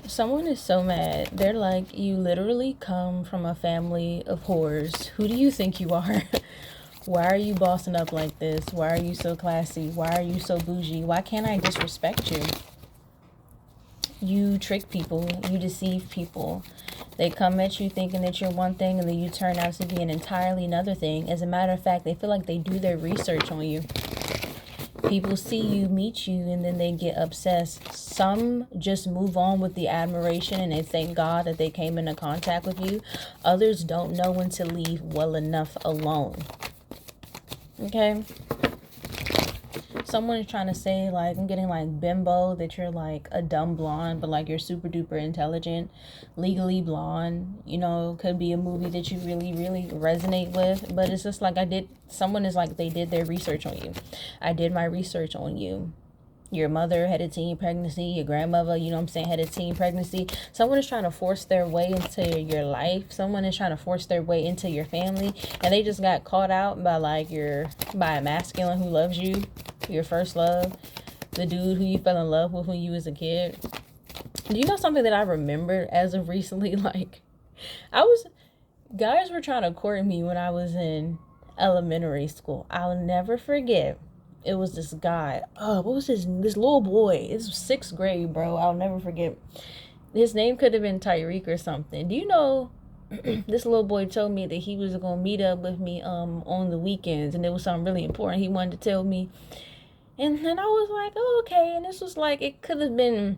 Someone is so mad. They're like, you literally come from a family of whores. Who do you think you are? Why are you bossing up like this? Why are you so classy? Why are you so bougie? Why can't I disrespect you? You trick people. You deceive people. They come at you thinking that you're one thing and then you turn out to be an entirely another thing. As a matter of fact, they feel like they do their research on you. People see you, meet you, and then they get obsessed. Some just move on with the admiration and they thank God that they came into contact with you. Others don't know when to leave well enough alone. Okay? Someone is trying to say, like, I'm getting like bimbo, that you're like a dumb blonde, but like you're super duper intelligent. Legally Blonde, you know, could be a movie that you really, really resonate with. But it's just like someone is like, they did their research on you. I did my research on you. Your mother had a teen pregnancy. Your grandmother, you know what I'm saying, had a teen pregnancy. Someone is trying to force their way into your life. Someone is trying to force their way into your family. And they just got caught out by by a masculine who loves you. Your first love. The dude who you fell in love with when you was a kid. Do you know something that I remembered as of recently? Like, guys were trying to court me when I was in elementary school. I'll never forget. It was this guy. What was this little boy? It was 6th grade, bro. I'll never forget. His name could have been Tyreek or something. Do you know, this little boy told me that he was going to meet up with me on the weekends, and it was something really important he wanted to tell me. And then I was like, oh, okay. And this was like, it could have been,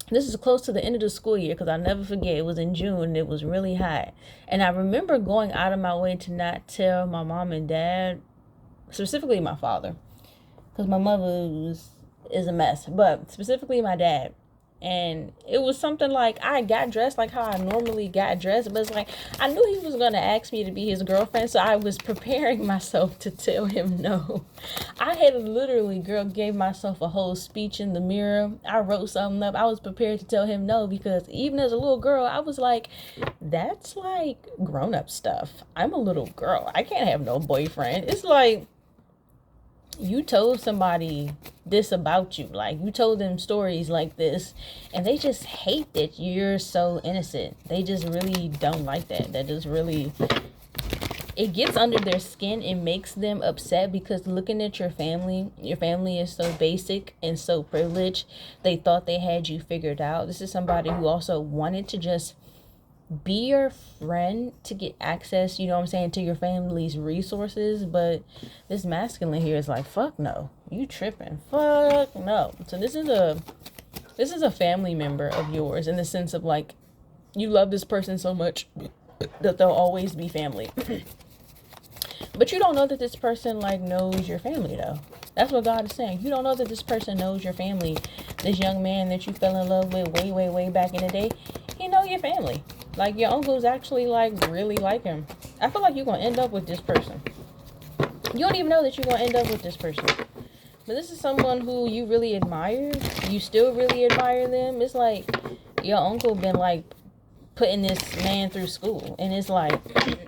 this is close to the end of the school year, because I'll never forget, it was in June and it was really hot. And I remember going out of my way to not tell my mom and dad, specifically my father, because my mother is a mess, but specifically my dad. And it was something like, I got dressed like how I normally got dressed, but it's like, I knew he was going to ask me to be his girlfriend, so I was preparing myself to tell him no. I had literally, gave myself a whole speech in the mirror. I wrote something up. I was prepared to tell him no, because even as a little girl, I was like, that's like grown-up stuff. I'm a little girl. I can't have no boyfriend. It's like, you told somebody this about you, like you told them stories like this, and they just hate that you're so innocent. They just really don't like that. That just really, it gets under their skin. It makes them upset, because looking at your family is so basic and so privileged. They thought they had you figured out. This is somebody who also wanted to just be your friend to get access, you know what I'm saying, to your family's resources. But this masculine here is like, fuck no, you tripping, fuck no. So this is a family member of yours, in the sense of like, you love this person so much that they'll always be family. But you don't know that this person like knows your family though. That's what God is saying. You don't know that this person knows your family. This young man that you fell in love with way back in the day, he know your family. Like, your uncles actually like really like him. I feel like you're gonna end up with this person. You don't even know that you're gonna end up with this person. But this is someone who you really admire. You still really admire them. It's like your uncle been like putting this man through school, and it's like,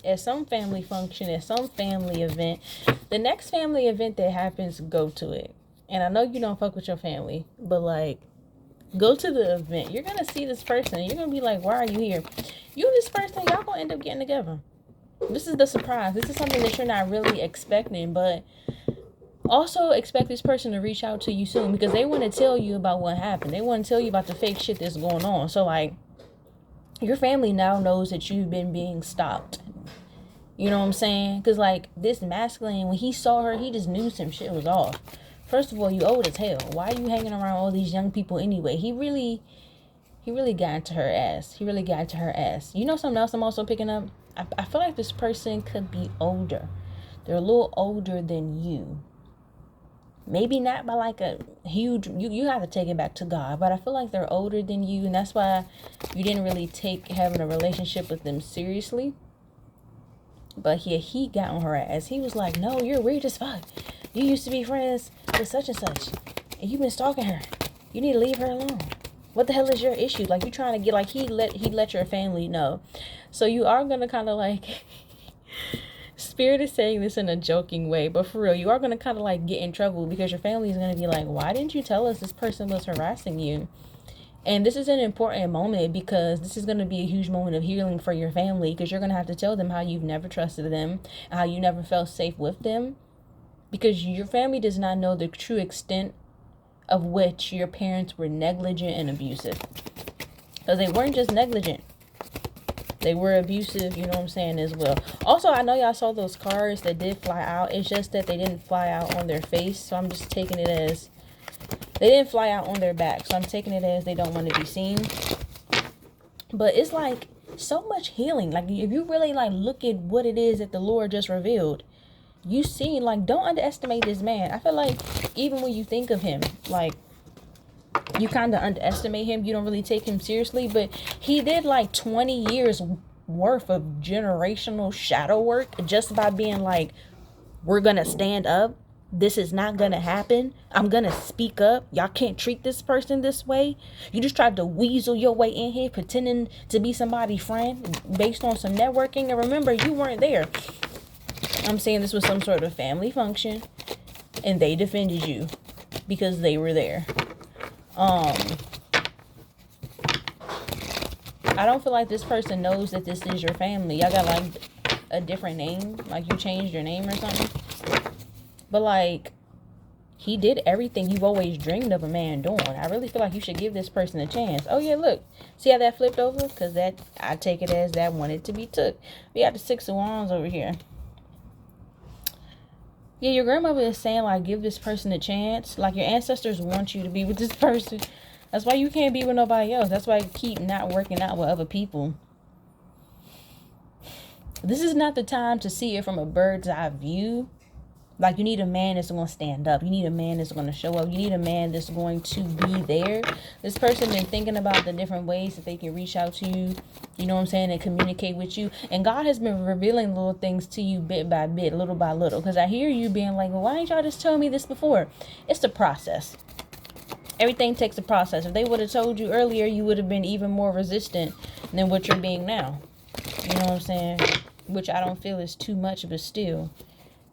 at some family function, at some family event, the next family event that happens, go to it. And I know you don't fuck with your family, but like, go to the event. You're gonna see this person, and you're gonna be like, why are you here? You and this person, y'all gonna end up getting together. This is the surprise. This is something that you're not really expecting, but also expect this person to reach out to you soon, because they want to tell you about what happened. They want to tell you about the fake shit that's going on. So like, your family now knows that you've been being stalked. You know what I'm saying? Because like, this masculine, when he saw her, he just knew some shit was off. First of all, you old as hell. Why are you hanging around all these young people anyway? He really got into her ass. He really got into her ass. You know something else I'm also picking up? I feel like this person could be older. They're a little older than you. Maybe not by like a huge, you have to take it back to God, but I feel like they're older than you, and that's why you didn't really take having a relationship with them seriously. But yeah, he got on her ass. He was like, no, you're weird as fuck. You used to be friends with such and such, and you've been stalking her. You need to leave her alone. What the hell is your issue? Like, you trying to get, like, he let your family know. So you are going to kind of like, Spirit is saying this in a joking way, but for real, you are going to kind of like get in trouble, because your family is going to be like, why didn't you tell us this person was harassing you? And this is an important moment because this is going to be a huge moment of healing for your family, because you're going to have to tell them how you've never trusted them, how you never felt safe with them, because your family does not know the true extent of which your parents were negligent and abusive. Because they weren't just negligent, they were abusive, you know what I'm saying, as well. Also, I know y'all saw those cars that did fly out. It's just that they didn't fly out on their face, so I'm just taking it as they didn't fly out on their back, so I'm taking it as they don't want to be seen. But it's like so much healing. Like, if you really like look at what it is that the Lord just revealed, you see, like, don't underestimate this man. I feel like even when you think of him, like, you kind of underestimate him. You don't really take him seriously, but he did like 20 years worth of generational shadow work just by being like, we're gonna stand up. This is not gonna happen. I'm gonna speak up. Y'all can't treat this person this way. You just tried to weasel your way in here, pretending to be somebody's friend based on some networking. And remember, you weren't there. I'm saying this was some sort of family function, and they defended you because they were there. I don't feel like this person knows that this is your family. Y'all got like a different name, like you changed your name or something. But like, he did everything you've always dreamed of a man doing. I really feel like you should give this person a chance. Oh yeah, look, see how that flipped over? Because that, I take it as that wanted to be took. We got the Six of Wands over here. Yeah, your grandmother is saying, like, give this person a chance. Like, your ancestors want you to be with this person. That's why you can't be with nobody else. That's why you keep not working out with other people. This is not the time to see it from a bird's eye view. Like, you need a man that's going to stand up. You need a man that's going to show up. You need a man that's going to be there. This person been thinking about the different ways that they can reach out to you, you know what I'm saying, and communicate with you. And God has been revealing little things to you bit by bit, little by little. Because I hear you being like, well, why didn't y'all just tell me this before? It's the process. Everything takes a process. If they would have told you earlier, you would have been even more resistant than what you're being now. You know what I'm saying? Which I don't feel is too much, but still.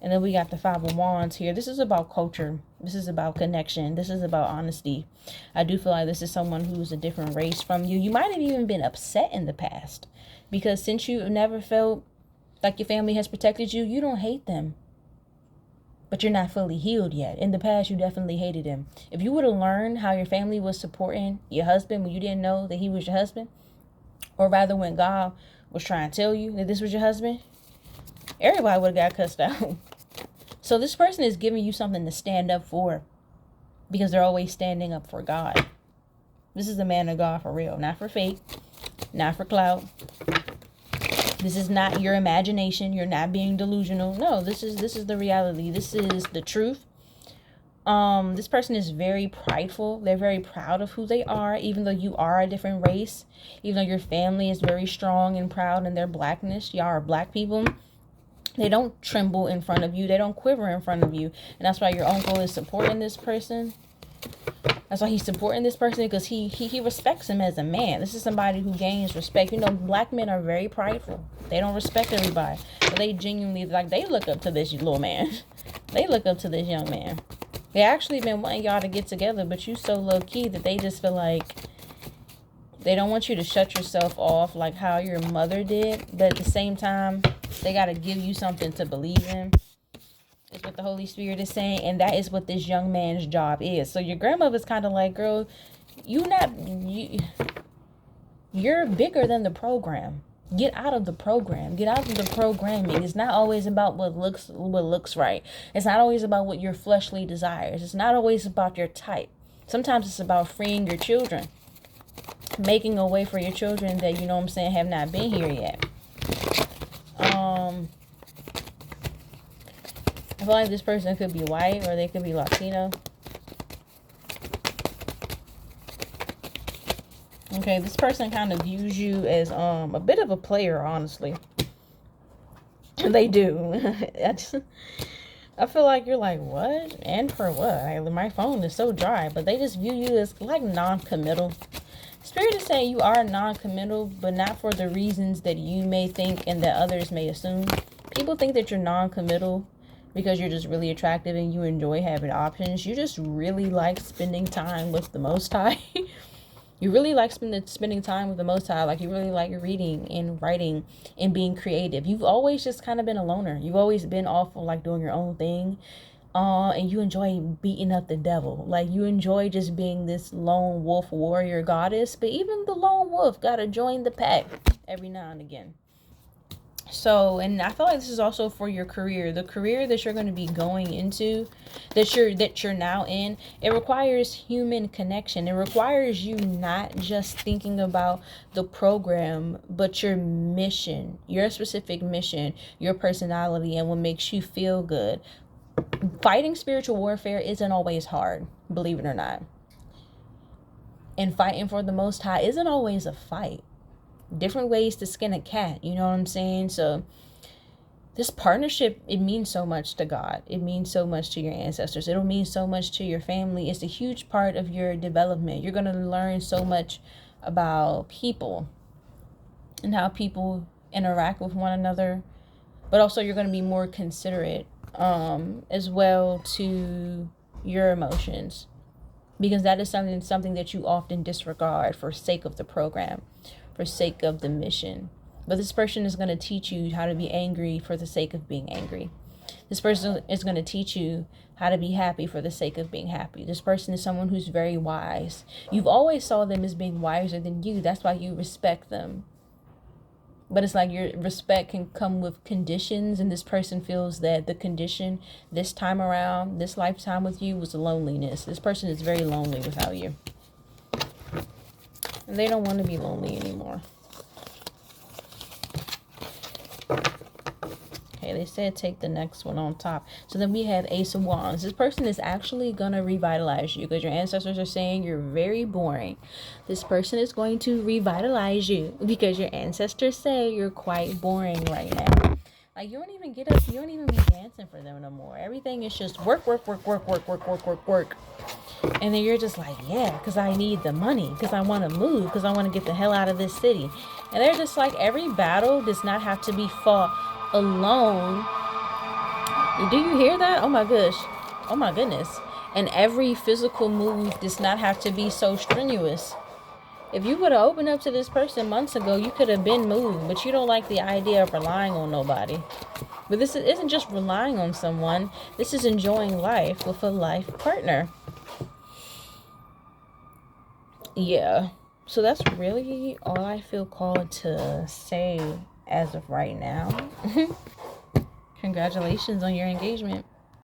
And then we got the Five of Wands here. This is about culture. This is about connection. This is about honesty. I do feel like this is someone who's a different race from you. You might have even been upset in the past. Because since you've never felt like your family has protected you, you don't hate them. But you're not fully healed yet. In the past, you definitely hated him. If you would have learned how your family was supporting your husband when you didn't know that he was your husband, or rather when God was trying to tell you that this was your husband, everybody would have got cussed out. So this person is giving you something to stand up for, because they're always standing up for God. This is a man of God for real, not for fake, not for clout. This is not your imagination. You're not being delusional. No, this is the reality. This is the truth. This person is very prideful. They're very proud of who they are, even though you are a different race. Even though your family is very strong and proud in their blackness. Y'all are black people. They don't tremble in front of you. They don't quiver in front of you. And that's why your uncle is supporting this person. That's why he's supporting this person, because he respects him as a man. This is somebody who gains respect. You know, black men are very prideful. They don't respect everybody. But they genuinely, like, they look up to this little man. They look up to this young man. They actually been wanting y'all to get together, but you so low-key that they just feel like they don't want you to shut yourself off like how your mother did. But at the same time, they got to give you something to believe in. Is what the Holy Spirit is saying. And that is what this young man's job is. So your grandmother's kind of like, girl, you're bigger than the program. Get out of the program. Get out of the programming. It's not always about what looks right. It's not always about what your fleshly desires. It's not always about your type. Sometimes it's about freeing your children. Making a way for your children that, you know what I'm saying, have not been here yet. I feel like this person could be white or they could be Latino. Okay, this person kind of views you as a bit of a player, honestly. They do. I feel like you're like, what? And for what? My phone is so dry. But they just view you as like non-committal. Spirit is saying you are non-committal, but not for the reasons that you may think and that others may assume. People think that you're non-committal because you're just really attractive and you enjoy having options. You just really like spending time with the Most High. You really like spending time with the Most High. Like, you really like reading and writing and being creative. You've always just kind of been a loner. You've always been off of like doing your own thing. And you enjoy beating up the devil. Like, you enjoy just being this lone wolf warrior goddess. But even the lone wolf gotta join the pack every now and again. So, and I feel like this is also for your career, the career that you're going to be going into, that you're now in. It requires human connection. It requires you not just thinking about the program, but your mission, your specific mission, your personality, and what makes you feel good. Fighting spiritual warfare isn't always hard, believe it or not. And fighting for the Most High isn't always a fight. Different ways to skin a cat, you know what I'm saying? So this partnership, it means so much to God. It means so much to your ancestors. It'll mean so much to your family. It's a huge part of your development. You're going to learn so much about people and how people interact with one another, but also you're going to be more considerate as well to your emotions, because that is something that you often disregard for sake of the program, for sake of the mission. But this person is going to teach you how to be angry for the sake of being angry. This person is going to teach you how to be happy for the sake of being happy. This person is someone who's very wise. You've always saw them as being wiser than you. That's why you respect them. But it's like your respect can come with conditions, and this person feels that the condition this time around, this lifetime with you, was loneliness. This person is very lonely without you. And they don't want to be lonely anymore. Okay, they said take the next one on top. So then we have Ace of Wands. This person is actually going to revitalize you, because your ancestors are saying you're very boring. This person is going to revitalize you because your ancestors say you're quite boring right now. Like, you don't even get up, you don't even be dancing for them no more. Everything is just work. And then you're just like, yeah, because I need the money, because I want to move, because I want to get the hell out of this city. And they're just like, every battle does not have to be fought alone. Do you hear that? Oh my gosh. Oh my goodness. And every physical move does not have to be so strenuous. If you would have opened up to this person months ago, you could have been moved, but you don't like the idea of relying on nobody. But this isn't just relying on someone. This is enjoying life with a life partner. Yeah. So that's really all I feel called to say as of right now. Congratulations on your engagement.